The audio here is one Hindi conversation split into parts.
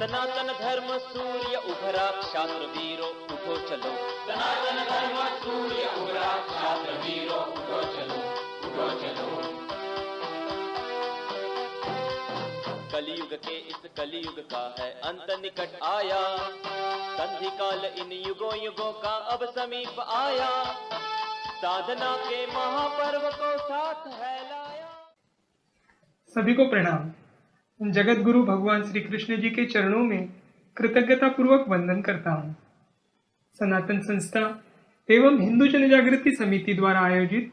सनातन धर्म सूर्य उभरा क्षात्र वीरो उठो चलो। सनातन धर्म सूर्य उभरा क्षात्र वीरो उठो चलो, उठो चलो। कलयुग के इस कलयुग का है अंत निकट आया, संधि काल इन युगों युगों का अब समीप आया, साधना के महापर्व को साथ है लाया। सभी को प्रणाम। जगत गुरु भगवान श्री कृष्ण जी के चरणों में कृतज्ञता पूर्वक वंदन करता हूँ। सनातन संस्था एवं हिंदू जनजागृति समिति द्वारा आयोजित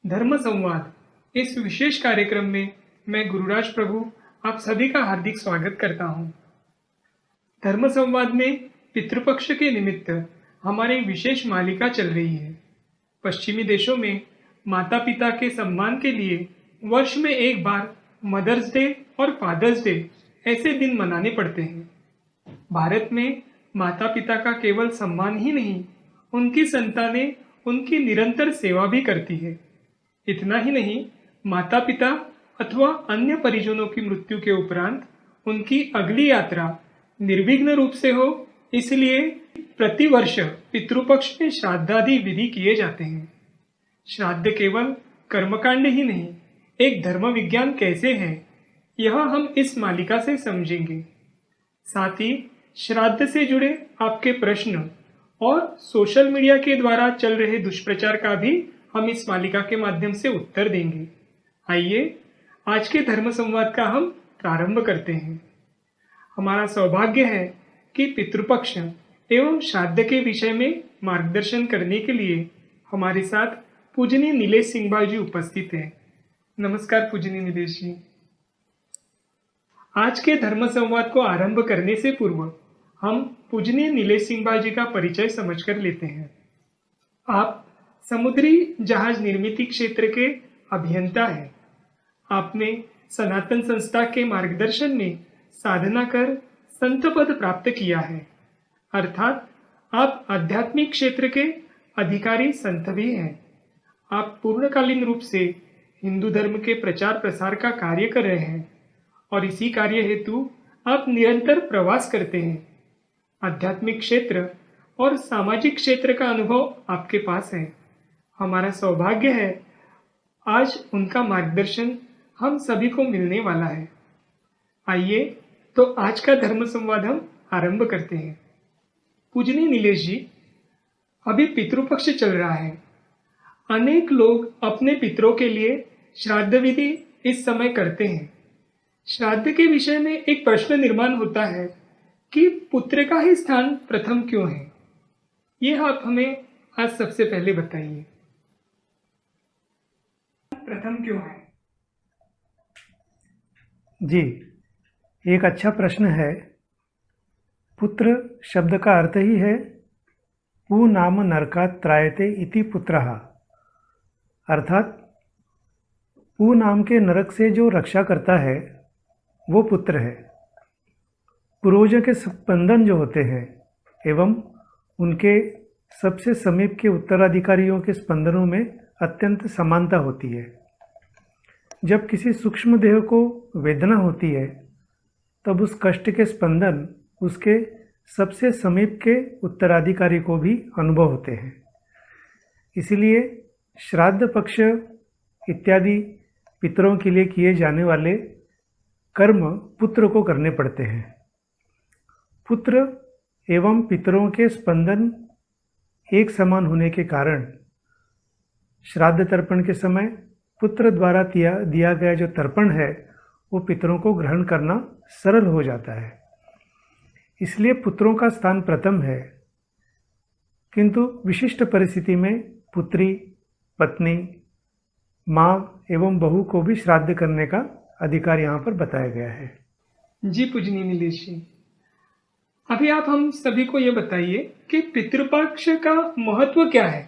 धर्म संवाद इस विशेष कार्यक्रम में मैं गुरुराज प्रभु आप सभी का हार्दिक स्वागत करता हूँ। धर्म संवाद में पितृपक्ष के निमित्त हमारी विशेष मालिका चल रही है। पश्चिमी देशों में माता पिता के सम्मान के लिए वर्ष में एक बार मदर्स डे और फादर्स डे ऐसे दिन मनाने पड़ते हैं। भारत में माता पिता का केवल सम्मान ही नहीं, उनकी संतानें उनकी निरंतर सेवा भी करती है। इतना ही नहीं, माता पिता अथवा अन्य परिजनों की मृत्यु के उपरांत उनकी अगली यात्रा निर्विघ्न रूप से हो, इसलिए प्रतिवर्ष पितृपक्ष में श्राद्धादि विधि किए जाते हैं। श्राद्ध केवल कर्मकांड ही नहीं, एक धर्म विज्ञान कैसे है, यह हम इस मालिका से समझेंगे। साथ ही श्राद्ध से जुड़े आपके प्रश्न और सोशल मीडिया के द्वारा चल रहे दुष्प्रचार का भी हम इस मालिका के माध्यम से उत्तर देंगे। आइए आज के धर्म संवाद का हम प्रारंभ करते हैं। हमारा सौभाग्य है कि पितृपक्ष एवं श्राद्ध के विषय में मार्गदर्शन करने के लिए हमारे साथ पूजनीय नीलेश सिंह जी उपस्थित हैं। नमस्कार पूजनीय नीलेश जी। आज के धर्म संवाद को आरंभ करने से पूर्व हम पूजनीय नीलेश सिंह जी का परिचय समझकर लेते हैं। आप समुद्री जहाज निर्मित क्षेत्र के अभियंता हैं। आपने सनातन संस्था के मार्गदर्शन में साधना कर संत पद प्राप्त किया है, अर्थात आप आध्यात्मिक क्षेत्र के अधिकारी संत भी हैं। आप पूर्णकालीन रूप से हिंदू धर्म के प्रचार प्रसार का कार्य कर रहे हैं और इसी कार्य हेतु आप निरंतर प्रवास करते हैं। आध्यात्मिक क्षेत्र और सामाजिक क्षेत्र का अनुभव आपके पास है। हमारा सौभाग्य है आज उनका मार्गदर्शन हम सभी को मिलने वाला है। आइए तो आज का धर्म संवाद हम आरंभ करते हैं। पूजनीय नीलेश जी, अभी पितृपक्ष चल रहा है। अनेक लोग अपने पितरों के लिए श्राद्ध विधि इस समय करते हैं। श्राद्ध के विषय में एक प्रश्न निर्माण होता है कि पुत्र का ही स्थान प्रथम क्यों है। ये आप हमें आज सबसे पहले बताइए, प्रथम क्यों है? जी, एक अच्छा प्रश्न है। पुत्र शब्द का अर्थ ही है पू नाम नरकात् त्रायते इति पुत्रः, अर्थात पू नाम के नरक से जो रक्षा करता है वो पुत्र है। पूर्वजों के स्पंदन जो होते हैं एवं उनके सबसे समीप के उत्तराधिकारियों के स्पंदनों में अत्यंत समानता होती है। जब किसी सूक्ष्म देह को वेदना होती है तब उस कष्ट के स्पंदन उसके सबसे समीप के उत्तराधिकारी को भी अनुभव होते हैं। इसलिए श्राद्ध पक्ष इत्यादि पितरों के लिए किए जाने वाले कर्म पुत्र को करने पड़ते हैं। पुत्र एवं पितरों के स्पंदन एक समान होने के कारण श्राद्ध तर्पण के समय पुत्र द्वारा दिया गया जो तर्पण है वो पितरों को ग्रहण करना सरल हो जाता है। इसलिए पुत्रों का स्थान प्रथम है, किंतु विशिष्ट परिस्थिति में पुत्री, पत्नी, माँ एवं बहू को भी श्राद्ध करने का अधिकार यहाँ पर बताया गया है। जी पूजनीय नीलेश जी, अभी आप हम सभी को ये बताइए कि पितृपक्ष का महत्व क्या है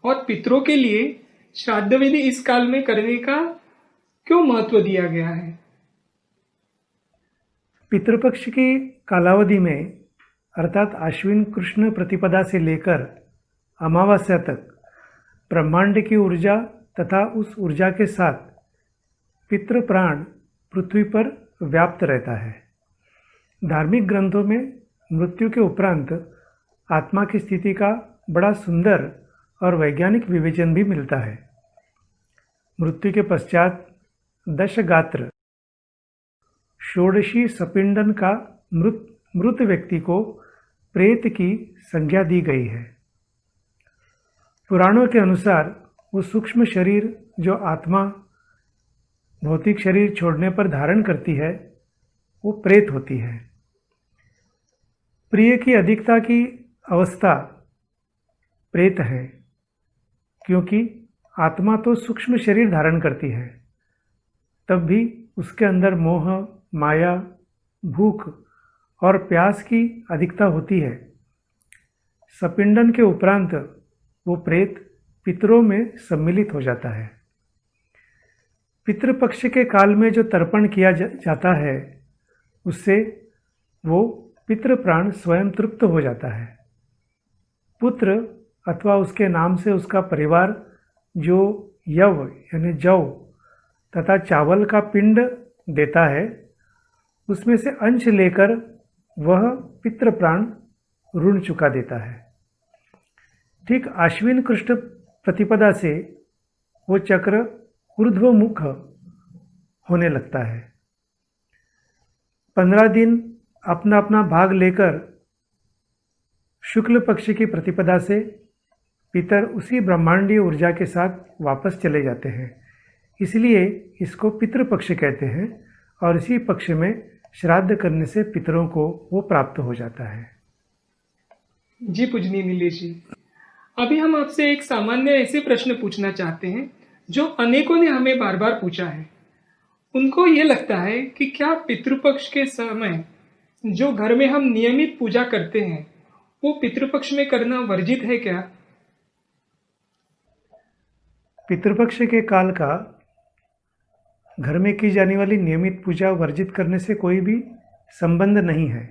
और पितरों के लिए श्राद्ध विधि इस काल में करने का क्यों महत्व दिया गया है। पितृपक्ष की कालावधि में अर्थात आश्विन कृष्ण प्रतिपदा से लेकर अमावस्या तक ब्रह्मांड की ऊर्जा तथा उस ऊर्जा के साथ पितृ प्राण पृथ्वी पर व्याप्त रहता है। धार्मिक ग्रंथों में मृत्यु के उपरांत आत्मा की स्थिति का बड़ा सुंदर और वैज्ञानिक विवेचन भी मिलता है। मृत्यु के पश्चात दशगात्र षोडशी सपिंडन का मृत व्यक्ति को प्रेत की संज्ञा दी गई है। पुराणों के अनुसार वो सूक्ष्म शरीर जो आत्मा भौतिक शरीर छोड़ने पर धारण करती है वो प्रेत होती है। प्रिय की अधिकता की अवस्था प्रेत है, क्योंकि आत्मा तो सूक्ष्म शरीर धारण करती है, तब भी उसके अंदर मोह, माया, भूख और प्यास की अधिकता होती है। सपिंडन के उपरांत वो प्रेत पितरों में सम्मिलित हो जाता है। पितृपक्ष के काल में जो तर्पण किया जाता है उससे वो पितृप्राण स्वयं तृप्त हो जाता है। पुत्र अथवा उसके नाम से उसका परिवार जो यव यानी जौ तथा चावल का पिंड देता है उसमें से अंश लेकर वह पितृप्राण ऋण चुका देता है। ठीक आश्विन कृष्ण प्रतिपदा से वो चक्र ऊर्ध्वमुख होने लगता है। 15 दिन अपना अपना भाग लेकर शुक्ल पक्ष की प्रतिपदा से पितर उसी ब्रह्मांडीय ऊर्जा के साथ वापस चले जाते हैं, इसलिए इसको पितृपक्ष कहते हैं और इसी पक्ष में श्राद्ध करने से पितरों को वो प्राप्त हो जाता है। जी पूजनीय नीलेश जी, अभी हम आपसे एक सामान्य ऐसे प्रश्न पूछना चाहते हैं जो अनेकों ने हमें बार बार पूछा है। उनको ये लगता है कि क्या पितृपक्ष के समय जो घर में हम नियमित पूजा करते हैं वो पितृपक्ष में करना वर्जित है क्या? पितृपक्ष के काल का घर में की जाने वाली नियमित पूजा वर्जित करने से कोई भी संबंध नहीं है।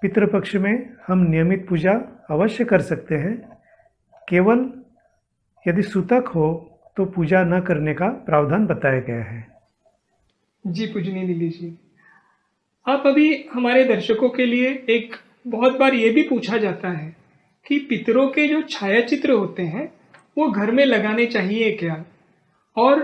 पितृपक्ष में हम नियमित पूजा अवश्य कर सकते हैं, केवल यदि सूतक हो तो पूजा न करने का प्रावधान बताया गया है। जी पूजनीय नीलेश जी, आप अभी हमारे दर्शकों के लिए एक बहुत बार ये भी पूछा जाता है कि पितरों के जो छायाचित्र होते हैं वो घर में लगाने चाहिए क्या और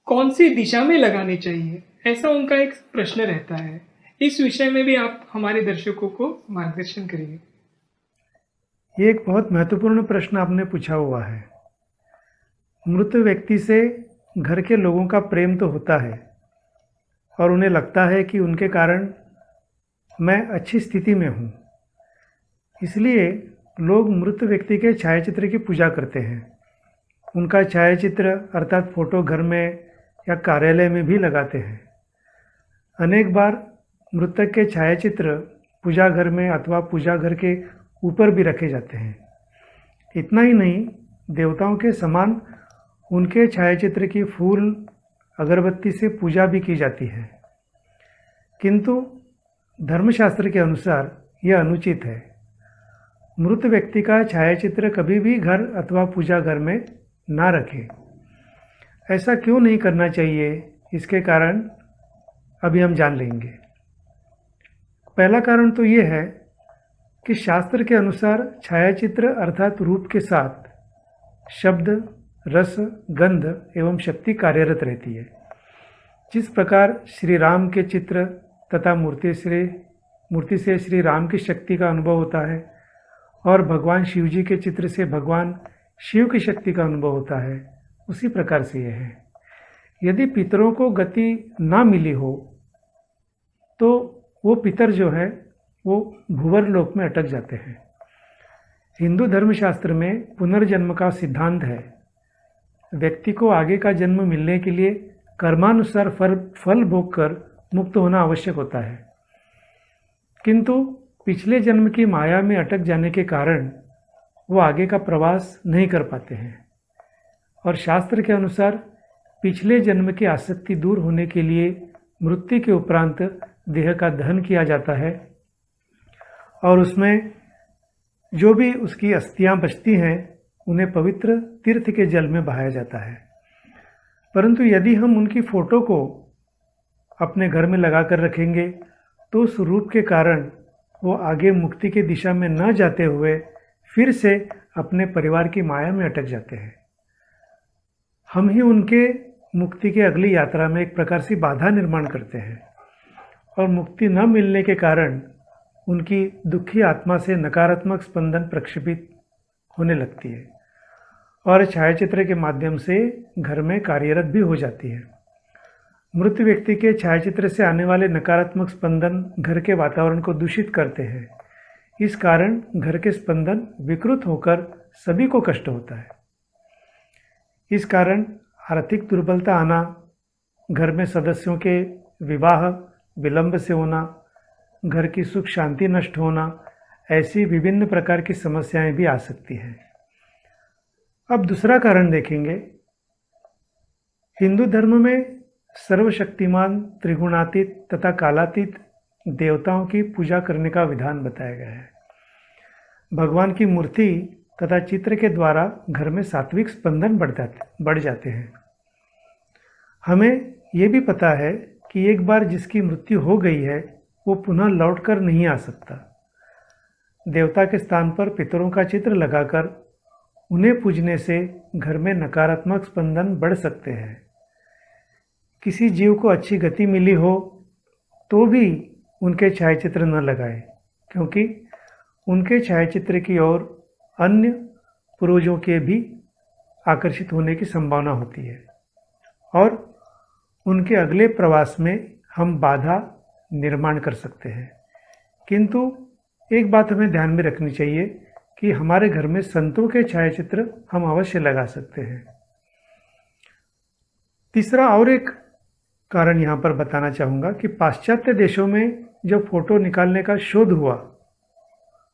कौन सी दिशा में लगाने चाहिए, ऐसा उनका एक प्रश्न रहता है। इस विषय में भी आप हमारे दर्शकों को मार्गदर्शन करिए। ये एक बहुत महत्वपूर्ण प्रश्न आपने पूछा हुआ है। मृत व्यक्ति से घर के लोगों का प्रेम तो होता है और उन्हें लगता है कि उनके कारण मैं अच्छी स्थिति में हूँ, इसलिए लोग मृत व्यक्ति के छायाचित्र की पूजा करते हैं। उनका छायाचित्र अर्थात फोटो घर में या कार्यालय में भी लगाते हैं। अनेक बार मृतक के छायाचित्र पूजा घर में अथवा पूजा घर के ऊपर भी रखे जाते हैं। इतना ही नहीं, देवताओं के समान उनके छायाचित्र की फूल अगरबत्ती से पूजा भी की जाती है, किंतु धर्मशास्त्र के अनुसार यह अनुचित है। मृत व्यक्ति का छायाचित्र कभी भी घर अथवा पूजा घर में ना रखें। ऐसा क्यों नहीं करना चाहिए, इसके कारण अभी हम जान लेंगे। पहला कारण तो ये है कि शास्त्र के अनुसार छायाचित्र अर्थात रूप के साथ शब्द, रस, गंध एवं शक्ति कार्यरत रहती है। जिस प्रकार श्री राम के चित्र तथा मूर्ति से श्री राम की शक्ति का अनुभव होता है और भगवान शिव जी के चित्र से भगवान शिव की शक्ति का अनुभव होता है, उसी प्रकार से यह है। यदि पितरों को गति ना मिली हो तो वो पितर जो है वो भूवर लोक में अटक जाते हैं। हिंदू धर्मशास्त्र में पुनर्जन्म का सिद्धांत है। व्यक्ति को आगे का जन्म मिलने के लिए कर्मानुसार फल भोग कर मुक्त होना आवश्यक होता है, किंतु पिछले जन्म की माया में अटक जाने के कारण वो आगे का प्रवास नहीं कर पाते हैं और शास्त्र के अनुसार पिछले जन्म की आसक्ति दूर होने के लिए मृत्यु के उपरांत देह का दहन किया जाता है और उसमें जो भी उसकी अस्थियां बचती हैं उन्हें पवित्र तीर्थ के जल में बहाया जाता है। परंतु यदि हम उनकी फ़ोटो को अपने घर में लगा कर रखेंगे तो उस रूप के कारण वो आगे मुक्ति की दिशा में न जाते हुए फिर से अपने परिवार की माया में अटक जाते हैं। हम ही उनके मुक्ति की अगली यात्रा में एक प्रकार से बाधा निर्माण करते हैं और मुक्ति न मिलने के कारण उनकी दुखी आत्मा से नकारात्मक स्पंदन प्रक्षेपित होने लगती है और छायाचित्र के माध्यम से घर में कार्यरत भी हो जाती है। मृत व्यक्ति के छायाचित्र से आने वाले नकारात्मक स्पंदन घर के वातावरण को दूषित करते हैं। इस कारण घर के स्पंदन विकृत होकर सभी को कष्ट होता है। इस कारण आर्थिक दुर्बलता आना, घर में सदस्यों के विवाह विलंब से होना, घर की सुख शांति नष्ट होना, ऐसी विभिन्न प्रकार की समस्याएं भी आ सकती हैं। अब दूसरा कारण देखेंगे। हिंदू धर्म में सर्वशक्तिमान, त्रिगुणातीत तथा कालातीत देवताओं की पूजा करने का विधान बताया गया है। भगवान की मूर्ति तथा चित्र के द्वारा घर में सात्विक स्पंदन बढ़ जाते हैं। हमें ये भी पता है कि एक बार जिसकी मृत्यु हो गई है वो पुनः लौटकर नहीं आ सकता। देवता के स्थान पर पितरों का चित्र लगाकर उन्हें पूजने से घर में नकारात्मक स्पंदन बढ़ सकते हैं। किसी जीव को अच्छी गति मिली हो तो भी उनके छायाचित्र न लगाएं, क्योंकि उनके छायाचित्र की ओर अन्य पूर्वजों के भी आकर्षित होने की संभावना होती है और उनके अगले प्रवास में हम बाधा निर्माण कर सकते हैं। किंतु एक बात हमें ध्यान में रखनी चाहिए कि हमारे घर में संतों के छायाचित्र हम अवश्य लगा सकते हैं। तीसरा और एक कारण यहाँ पर बताना चाहूँगा कि पाश्चात्य देशों में जब फोटो निकालने का शोध हुआ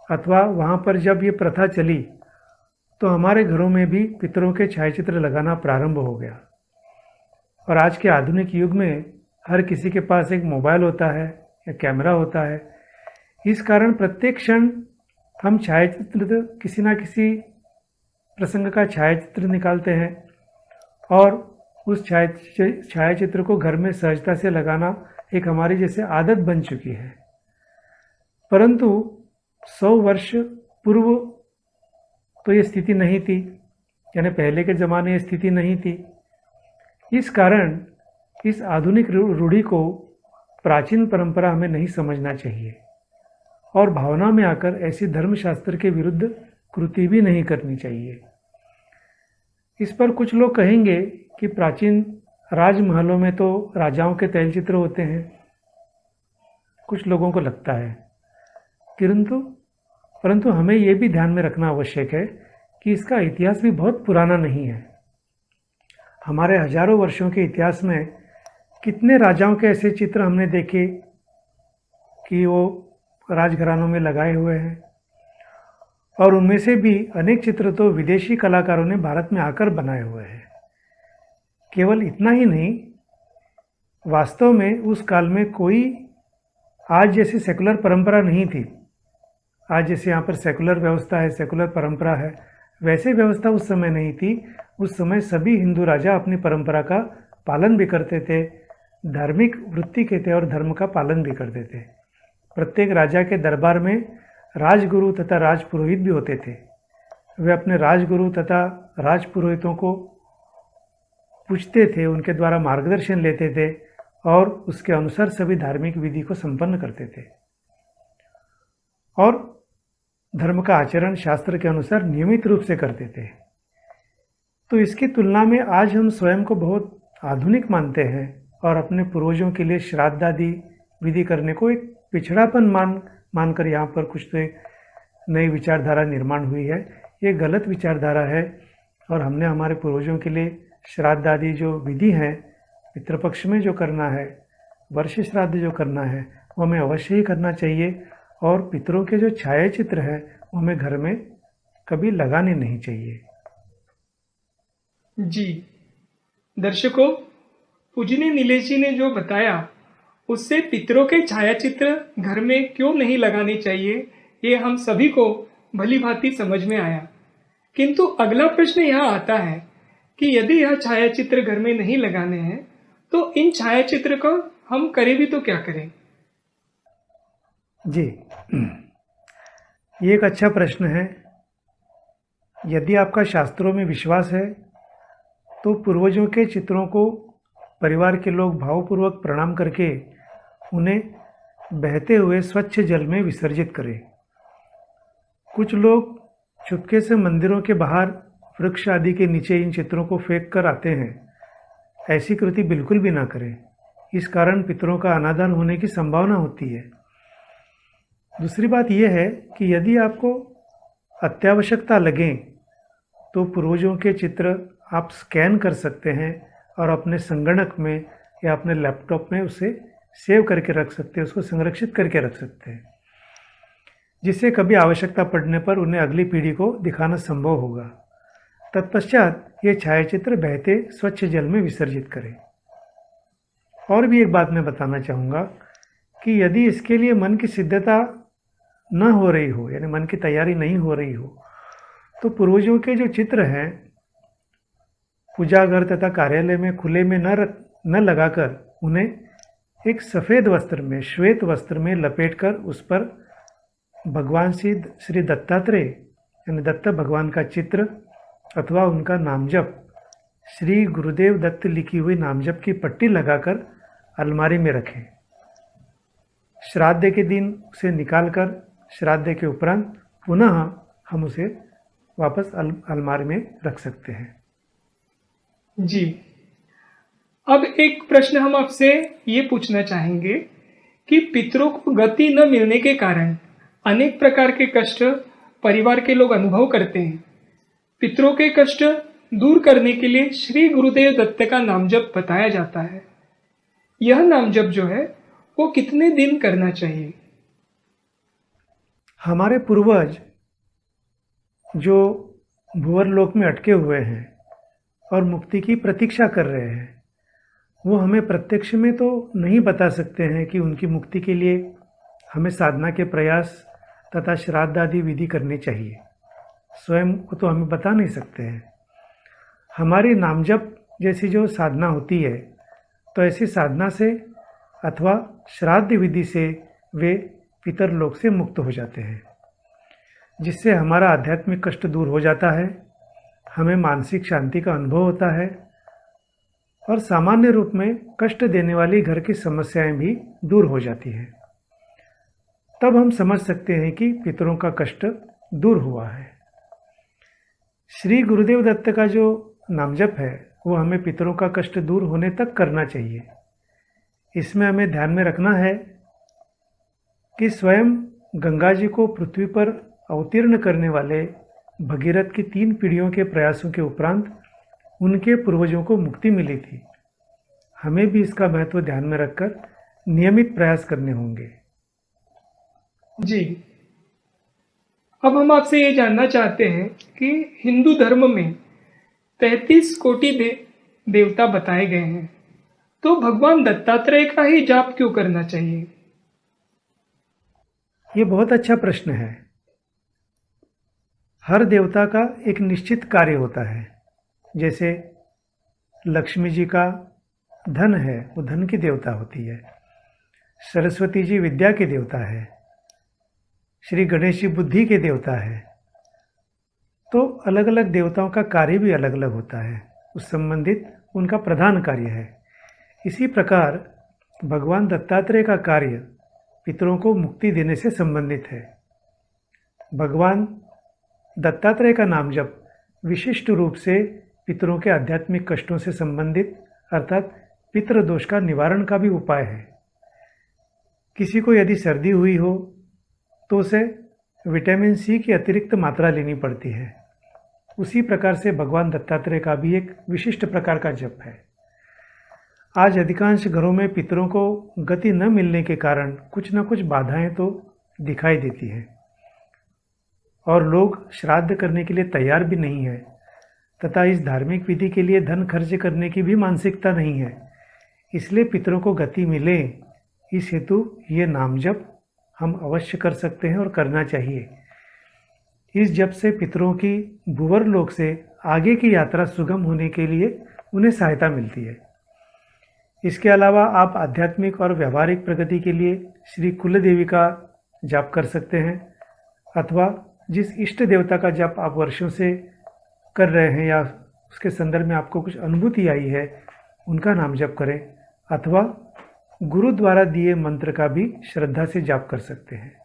अथवा वहाँ पर जब ये प्रथा चली तो हमारे घरों में भी पितरों के छायाचित्र लगाना प्रारंभ हो गया। और आज के आधुनिक युग में हर किसी के पास एक मोबाइल होता है या कैमरा होता है। इस कारण प्रत्येक क्षण हम छायाचित्र, किसी ना किसी प्रसंग का छायाचित्र निकालते हैं और उस छायाचित्र को घर में सहजता से लगाना एक हमारी जैसे आदत बन चुकी है। परंतु 100 वर्ष पूर्व तो ये स्थिति नहीं थी, यानी पहले के ज़माने ये स्थिति नहीं थी। इस कारण इस आधुनिक रूढ़ी को प्राचीन परंपरा हमें नहीं समझना चाहिए और भावना में आकर ऐसी धर्मशास्त्र के विरुद्ध कृति भी नहीं करनी चाहिए। इस पर कुछ लोग कहेंगे कि प्राचीन राजमहलों में तो राजाओं के तैलचित्र होते हैं, कुछ लोगों को लगता है। परंतु हमें ये भी ध्यान में रखना आवश्यक है कि इसका इतिहास भी बहुत पुराना नहीं है। हमारे हजारों वर्षों के इतिहास में कितने राजाओं के ऐसे चित्र हमने देखे कि वो राजघरानों में लगाए हुए हैं और उनमें से भी अनेक चित्र तो विदेशी कलाकारों ने भारत में आकर बनाए हुए हैं। केवल इतना ही नहीं, वास्तव में उस काल में कोई आज जैसी सेकुलर परंपरा नहीं थी। आज जैसे यहाँ पर सेकुलर व्यवस्था है, सेकुलर परंपरा है, वैसे व्यवस्था उस समय नहीं थी। उस समय सभी हिंदू राजा अपनी परंपरा का पालन भी करते थे, धार्मिक वृत्ति के थे और धर्म का पालन भी करते थे। प्रत्येक राजा के दरबार में राजगुरु तथा राजपुरोहित भी होते थे। वे अपने राजगुरु तथा राजपुरोहितों को पूछते थे, उनके द्वारा मार्गदर्शन लेते थे और उसके अनुसार सभी धार्मिक विधि को संपन्न करते थे और धर्म का आचरण शास्त्र के अनुसार नियमित रूप से करते थे। तो इसकी तुलना में आज हम स्वयं को बहुत आधुनिक मानते हैं और अपने पूर्वजों के लिए श्राद्ध आदि विधि करने को एक पिछड़ापन मानकर यहाँ पर कुछ तो एक नई विचारधारा निर्माण हुई है। ये गलत विचारधारा है और हमने हमारे पूर्वजों के लिए श्राद्ध आदि जो विधि है, पितृपक्ष में जो करना है, वर्ष श्राद्ध जो करना है, वो हमें अवश्य ही करना चाहिए और पितरों के जो छायाचित्र है वो हमें घर में कभी लगाने नहीं चाहिए। जी दर्शकों, पूजनीय नीलेश जी ने जो बताया उससे पितरों के छायाचित्र घर में क्यों नहीं लगाने चाहिए ये हम सभी को भली भांति समझ में आया। किंतु अगला प्रश्न यहाँ आता है कि यदि यह छायाचित्र घर में नहीं लगाने हैं तो इन छायाचित्र को हम करें भी तो क्या करें। जी, ये एक अच्छा प्रश्न है। यदि आपका शास्त्रों में विश्वास है तो पूर्वजों के चित्रों को परिवार के लोग भावपूर्वक प्रणाम करके उन्हें बहते हुए स्वच्छ जल में विसर्जित करें। कुछ लोग चुपके से मंदिरों के बाहर वृक्ष आदि के नीचे इन चित्रों को फेंक कर आते हैं। ऐसी कृति बिल्कुल भी ना करें, इस कारण पितरों का अनादर होने की संभावना होती है। दूसरी बात यह है कि यदि आपको अत्यावश्यकता लगे तो पूर्वजों के चित्र आप स्कैन कर सकते हैं और अपने संगणक में या अपने लैपटॉप में उसे सेव करके रख सकते हैं, उसको संरक्षित करके रख सकते हैं, जिससे कभी आवश्यकता पड़ने पर उन्हें अगली पीढ़ी को दिखाना संभव होगा। तत्पश्चात ये छायाचित्र बहते स्वच्छ जल में विसर्जित करें। और भी एक बात मैं बताना चाहूँगा कि यदि इसके लिए मन की सिद्धता न हो रही हो, यानी मन की तैयारी नहीं हो रही हो, तो पूर्वजों के जो चित्र हैं पूजा घर तथा कार्यालय में खुले में न लगाकर उन्हें एक सफ़ेद वस्त्र में, श्वेत वस्त्र में लपेटकर उस पर भगवान श्री दत्तात्रेय यानी दत्त भगवान का चित्र अथवा उनका नामजप, श्री गुरुदेव दत्त लिखी हुई नामजप की पट्टी लगाकर अलमारी में रखें। श्राद्ध के दिन उसे निकालकर श्राद्ध के उपरांत पुनः हम उसे वापस अलमारी में रख सकते हैं। जी, अब एक प्रश्न हम आपसे ये पूछना चाहेंगे कि पितरों को गति न मिलने के कारण अनेक प्रकार के कष्ट परिवार के लोग अनुभव करते हैं। पितरों के कष्ट दूर करने के लिए श्री गुरुदेव दत्त का नामजप बताया जाता है। यह नामजप जो है वो कितने दिन करना चाहिए? हमारे पूर्वज जो भूवर लोक में अटके हुए हैं और मुक्ति की प्रतीक्षा कर रहे हैं, वो हमें प्रत्यक्ष में तो नहीं बता सकते हैं कि उनकी मुक्ति के लिए हमें साधना के प्रयास तथा श्राद्ध आदि विधि करनी चाहिए। स्वयं को तो हमें बता नहीं सकते हैं। हमारी नामजप जैसी जो साधना होती है, तो ऐसी साधना से अथवा श्राद्ध विधि से वे पितर लोक से मुक्त हो जाते हैं, जिससे हमारा आध्यात्मिक कष्ट दूर हो जाता है, हमें मानसिक शांति का अनुभव होता है और सामान्य रूप में कष्ट देने वाली घर की समस्याएं भी दूर हो जाती हैं। तब हम समझ सकते हैं कि पितरों का कष्ट दूर हुआ है। श्री गुरुदेव दत्त का जो नामजप है वो हमें पितरों का कष्ट दूर होने तक करना चाहिए। इसमें हमें ध्यान में रखना है कि स्वयं गंगा जी को पृथ्वी पर अवतीर्ण करने वाले भगीरथ की 3 पीढ़ियों के प्रयासों के उपरांत उनके पूर्वजों को मुक्ति मिली थी। हमें भी इसका महत्व ध्यान में रखकर नियमित प्रयास करने होंगे। जी, अब हम आपसे ये जानना चाहते हैं कि हिंदू धर्म में 33 कोटि देवता बताए गए हैं, तो भगवान दत्तात्रेय का ही जाप क्यों करना चाहिए? ये बहुत अच्छा प्रश्न है। हर देवता का एक निश्चित कार्य होता है। जैसे लक्ष्मी जी का धन है, वो धन की देवता होती है। सरस्वती जी विद्या के देवता है। श्री गणेश जी बुद्धि के देवता है। तो अलग अलग देवताओं का कार्य भी अलग अलग होता है, उस संबंधित उनका प्रधान कार्य है। इसी प्रकार भगवान दत्तात्रेय का कार्य पितरों को मुक्ति देने से संबंधित है। भगवान दत्तात्रेय का नाम जप विशिष्ट रूप से पितरों के आध्यात्मिक कष्टों से संबंधित अर्थात पितृदोष का निवारण का भी उपाय है। किसी को यदि सर्दी हुई हो तो उसे विटामिन सी की अतिरिक्त मात्रा लेनी पड़ती है। उसी प्रकार से भगवान दत्तात्रेय का भी एक विशिष्ट प्रकार का जप है। आज अधिकांश घरों में पितरों को गति न मिलने के कारण कुछ न कुछ बाधाएं तो दिखाई देती हैं और लोग श्राद्ध करने के लिए तैयार भी नहीं है तथा इस धार्मिक विधि के लिए धन खर्च करने की भी मानसिकता नहीं है। इसलिए पितरों को गति मिले, इस हेतु ये नाम जप हम अवश्य कर सकते हैं और करना चाहिए। इस जप से पितरों की भूवर लोक से आगे की यात्रा सुगम होने के लिए उन्हें सहायता मिलती है। इसके अलावा आप आध्यात्मिक और व्यवहारिक प्रगति के लिए श्री कुलदेवी का जाप कर सकते हैं, अथवा जिस इष्ट देवता का जाप आप वर्षों से कर रहे हैं या उसके संदर्भ में आपको कुछ अनुभूति आई है उनका नाम जप करें, अथवा गुरु द्वारा दिए मंत्र का भी श्रद्धा से जाप कर सकते हैं।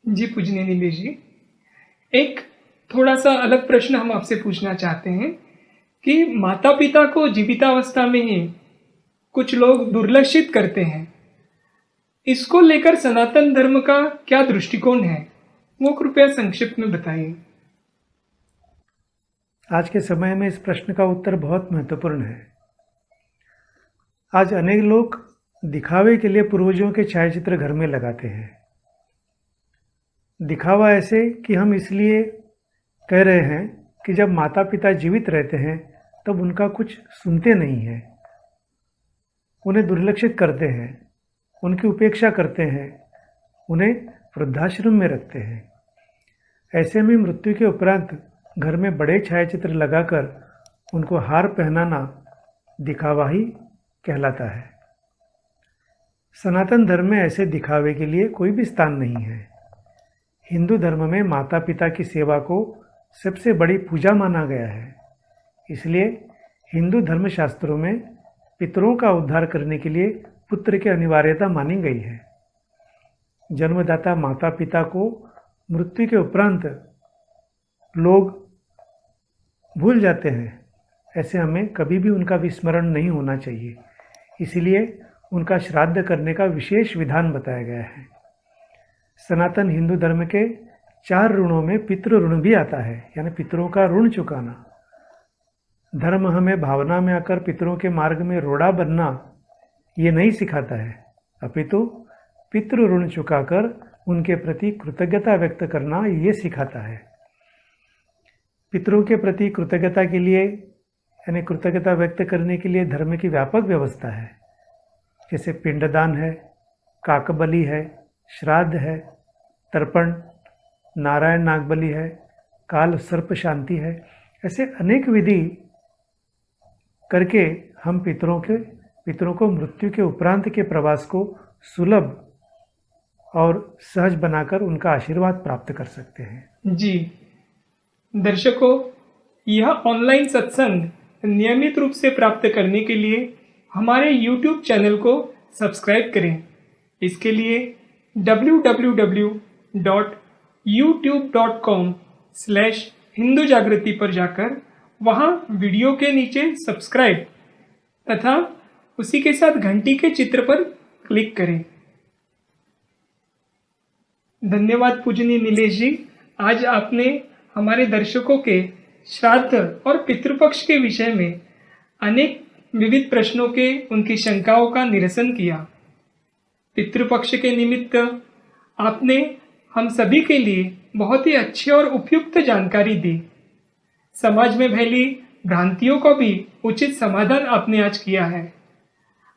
जी पूजनीय नीलेश जी, एक थोड़ा सा अलग प्रश्न हम आपसे पूछना चाहते हैं कि माता पिता को जीवितावस्था में ही कुछ लोग दुर्लक्षित करते हैं, इसको लेकर सनातन धर्म का क्या दृष्टिकोण है, वो कृपया संक्षिप्त में बताइए। आज के समय में इस प्रश्न का उत्तर बहुत महत्वपूर्ण है। आज अनेक लोग दिखावे के लिए पूर्वजों के छायाचित्र घर में लगाते हैं। दिखावा ऐसे कि हम इसलिए कह रहे हैं कि जब माता पिता जीवित रहते हैं तब उनका कुछ सुनते नहीं हैं, उन्हें दुर्लक्षित करते हैं, उनकी उपेक्षा करते हैं, उन्हें वृद्धाश्रम में रखते हैं। ऐसे में मृत्यु के उपरांत घर में बड़े छायाचित्र लगाकर उनको हार पहनाना दिखावा ही कहलाता है। सनातन धर्म में ऐसे दिखावे के लिए कोई भी स्थान नहीं है। हिंदू धर्म में माता पिता की सेवा को सबसे बड़ी पूजा माना गया है। इसलिए हिंदू धर्मशास्त्रों में पितरों का उद्धार करने के लिए पुत्र की अनिवार्यता मानी गई है। जन्मदाता माता पिता को मृत्यु के उपरांत लोग भूल जाते हैं, ऐसे हमें कभी भी उनका विस्मरण नहीं होना चाहिए। इसलिए उनका श्राद्ध करने का विशेष विधान बताया गया है। सनातन हिंदू धर्म के 4 ऋणों में पितृ ऋण भी आता है, यानी पितरों का ऋण चुकाना। धर्म हमें भावना में आकर पितरों के मार्ग में रोड़ा बनना ये नहीं सिखाता है, अपितु पितृ ऋण चुकाकर उनके प्रति कृतज्ञता व्यक्त करना ये सिखाता है। पितरों के प्रति कृतज्ञता के लिए यानी कृतज्ञता व्यक्त करने के लिए धर्म की व्यापक व्यवस्था है, जैसे पिंडदान है, काकबलि है, श्राद्ध है, तर्पण, नारायण नागबलि है, काल सर्प शांति है। ऐसे अनेक विधि करके हम पितरों को मृत्यु के उपरांत के प्रवास को सुलभ और सहज बनाकर उनका आशीर्वाद प्राप्त कर सकते हैं। जी दर्शकों, यह ऑनलाइन सत्संग नियमित रूप से प्राप्त करने के लिए हमारे YouTube चैनल को सब्सक्राइब करें। इसके लिए www.youtube.com/हिंदू जागृति पर जाकर वहाँ वीडियो के नीचे सब्सक्राइब तथा उसी के साथ घंटी के चित्र पर क्लिक करें। धन्यवाद पूजनीय नीलेश जी, आज आपने हमारे दर्शकों के श्राद्ध और पितृपक्ष के विषय में अनेक विविध प्रश्नों के उनकी शंकाओं का निरसन किया। पितृपक्ष के निमित्त आपने हम सभी के लिए बहुत ही अच्छी और उपयुक्त जानकारी दी। समाज में फैली भ्रांतियों का भी उचित समाधान आपने आज किया है।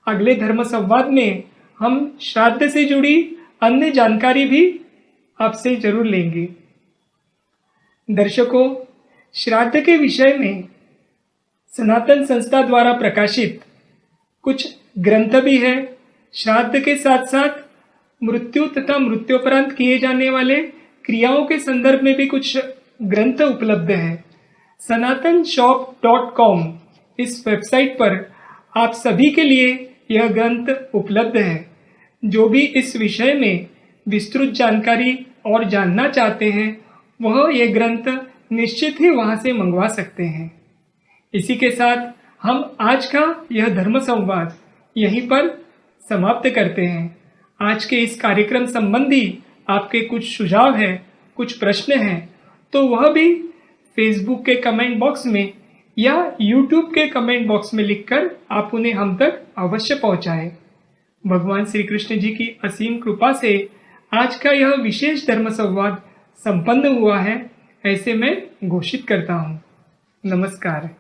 अगले धर्म संवाद में हम श्राद्ध से जुड़ी अन्य जानकारी भी आपसे जरूर लेंगे। दर्शकों, श्राद्ध के विषय में सनातन संस्था द्वारा प्रकाशित कुछ ग्रंथ भी है। श्राद्ध के साथ साथ मृत्यु तथा मृत्युपरांत किए जाने वाले क्रियाओं के संदर्भ में भी कुछ ग्रंथ उपलब्ध हैं। sanatan-shop.com इस वेबसाइट पर आप सभी के लिए यह ग्रंथ उपलब्ध है। जो भी इस विषय में विस्तृत जानकारी और जानना चाहते हैं वह ये ग्रंथ निश्चित ही वहां से मंगवा सकते हैं। इसी के साथ हम आज का यह धर्म संवाद यहीं पर समाप्त करते हैं। आज के इस कार्यक्रम संबंधी आपके कुछ सुझाव हैं, कुछ प्रश्न हैं, तो वह भी फेसबुक के कमेंट बॉक्स में या यूट्यूब के कमेंट बॉक्स में लिखकर आप उन्हें हम तक अवश्य पहुंचाएं। भगवान श्री कृष्ण जी की असीम कृपा से आज का यह विशेष धर्म संवाद संपन्न हुआ है, ऐसे मैं घोषित करता हूँ। नमस्कार।